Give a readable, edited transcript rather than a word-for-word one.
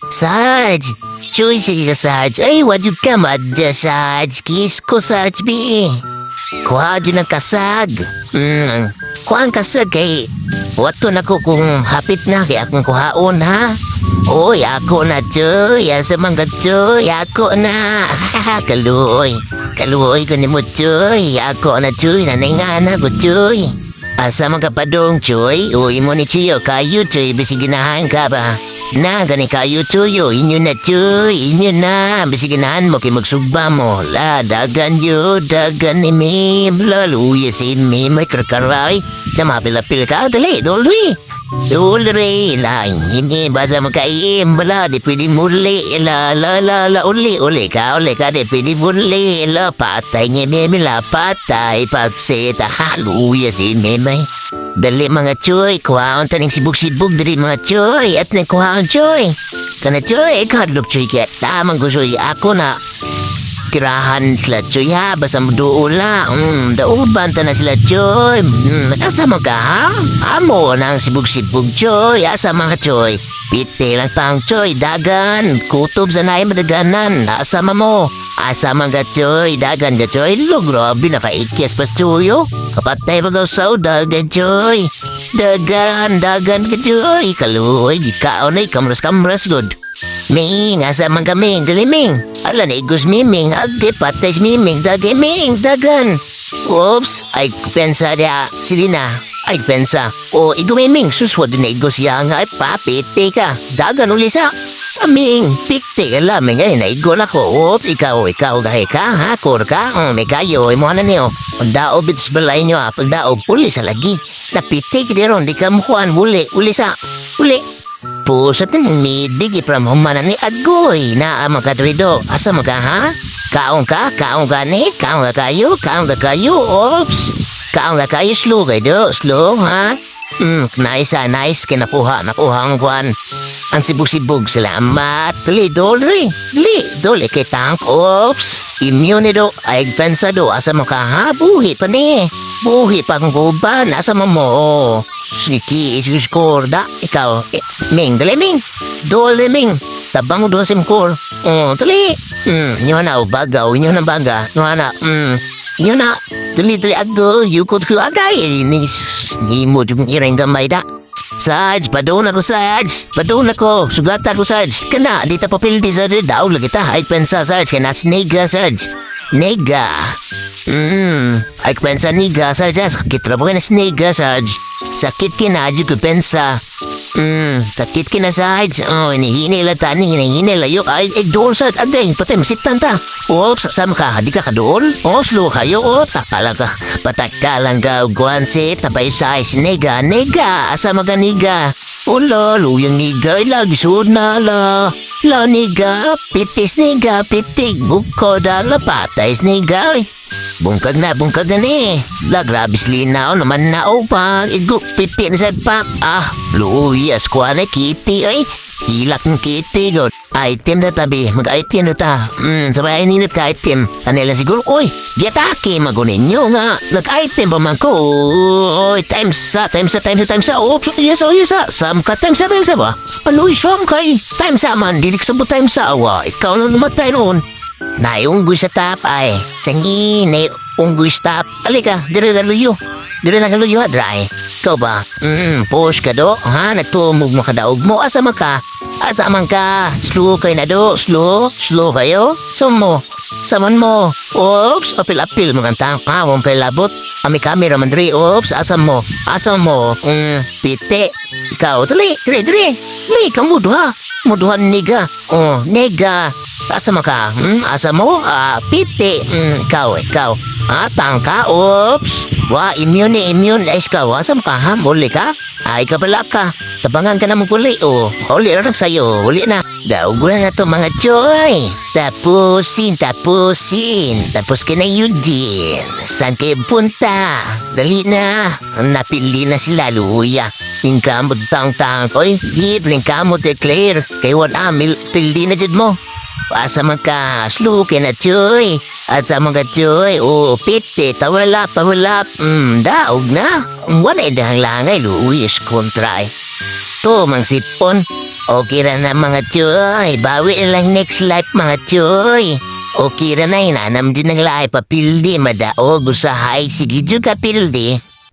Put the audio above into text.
Sarge! Choy, sige ka, Sarge. Ay, wadyo ka madya, Sarge. Kiss ko, Sarge, bi. Kuha dyan ang kasag. Kuha ang kasag kay... Wato na ko kung hapit na kay akong kuhaon, ha? Oy, ako na, Choy. Asa mga, Choy. Ako na. Kaluoy. Kaluoy ko ni mo, Choy. Ako na, Choy. Nanay nga na ko, Choy. Asa mga padong, Choy. Uy mo ni Chiyo. Kayo, Choy. Bisi ginahan ka ba? Na, gani kayo, Choyo. Inyo na, Choy. Inyo na. Bisi ginahan mo kay magsugba mo. La, dagan yo. Dagan ni Mim. Laluya sin Mim. May karkaray. Na mapilapil ka. Dali, dolri. Dolri. La, hindi. Basta makaim. Wala, di pwede muli. La, uli ka. Uli ka, di pwede muli. La, patay ni Mim. La, patay. Pagsita. Haluya sin Mim. Dali mga Choy, kuhaon taning sibug-sibug dali mga Choy, at nang kuhaon Choy. Kana Choy, kadlok Choy kaya tamang ko Choy, ako na kirahan sila Choy ha, basta maduula, dauban ta na sila Choy. Asa mga ha? Amo nang sibug-sibug Choy, asa mga Choy? Pite lang pang Choy, dagan, kutob sa naay madaganan, asa mo? Asa mga Choy, dagan ka Choy, lo grabe nakaikyas pas Choyo. Kapatay pa daw sa dagan Choy. Dagan ka Choy. Kaluoy, gikaon ay kamras-kamras good. Ming, asa man kaming, dali Ming. Ala na igos Miming, agde patay si Miming, dagay Ming, dagan. Oops, ay pensa dia, silina. Ay pensa, o igumiming, suswad na igos ya nga, ay papite ka. Dagan uli sa. Aming, pikte ka lamang ay naigon ako. Oops, ikaw gahe ka, ha? Kur ka? May kayo, mo na niyo. Pagdaob its balay niyo, pagdaob, uli sa lagi. Napite ka diron, di ka mukuan, uli sa, uli. Pusat na midig, ipram humana ni Agoy, na makadrido. Asa mga ha? Kaong ka ni? Kaong ka kayo, oops. Kaong ka kayo, slow kayo, slow, ha? Nice, kinakuha ang kwan. Ang sibug-sibug, salamat. Dali, dolri, kay tank, oops. Immune do, ay pensa do, asa mo ka, ha? Buhi pa ni. Buhi pa kong guban, asa mo, Sniki, isus korda, ikaw, Ming, dali, Ming. Dole, Ming. Tabang doon simkor. Dali. Nyo na, bagaw, nyo na baga. Nyo na, dali, ago, yukot ko agay. Ni mo yung irang gamay da. Sarge, padon ako, Sarge. Padon ako. Sugatan ko, Sarge. Kana, di ta papildi, Sarge. Daw lagi ta. Ay pensa, Sarge. Kana, nega, Sarge. Nega. Ay pensa, nega, Sarge. Sakit na po ka na nega, Sarge. Sakit kinadyo ko pensa. Sakit kina, Sarge. Hinihinila ta, hinihinila yuk. Ay, doon, Sarge. Aday, patay, masitan ta. Oops, sama ka. Di ka kadool? Slow kayo, oops. Akala ka. Patakalang ka, guwansit. Tabay sa is nega. Asa mga niga? Ula, luyang niga. Ilagi sud na la. La niga. Pitis niga. Pitig. Buko da la patay is niga. Bungkag na ni. La grabis linaw naman na pag iguk piti na sa pak. Luyas ko na kiti ay. Hilak ng kiti god. Item na tabi. Mag-item na ta. Sabay ninit ka item. Kanila siguro, oy, giatake magunin nyo nga. Nag-item pa man ko. Oy, times sa. Oops, yes. Sam ka, times sa ba? Ano, sam kay? Times sa man, didik sa mo times sa awa. Ikaw na namatay noon. Naiunggoy sa tap ay. Sangi, naiunggoy sa tap. Alika, dire na luyo ha, dry. Ikaw ba? Push ka do, ha? Nagtumog mo kadaog mo. Asa man ka? Slow kayo na do. Slow kayo. Saman mo. Oops, apil mo kantang. Huwag kayo labot. Ami camera man dre. Oops, asam mo. Pite. Ikaw, dali. Dali, kamudo ha. Muduhan niga. Nega. Asa mo ka? Asa mo? Pite. Ikaw. Tangka. Oops. Immune. Ay, ikaw. Asa mo ka ha? Muli ka? Ay, kapala ka. Tabangan ka na mong uli. Uli na sa'yo. Uli na. Daugulan na to mga Choy. Tapusin. Tapos ka na yun din. Saan kayo punta? Dali na. Napili na sila, luya. Lingkamot tang-tang. Oy, lingkamot declare. Kay wala, pildi na dyan mo. Asa man ka, slukin na Choy. At sa mga Choy, piti, tawalap. Daog na. Wala idahang langay, luis kontray. To, mang sipon. Okay ra na mga choy. Bawi na lang next life mga choy. Okay ra na inanam din ng lahi papildi madaog usahay. Sige dyan ka pildi.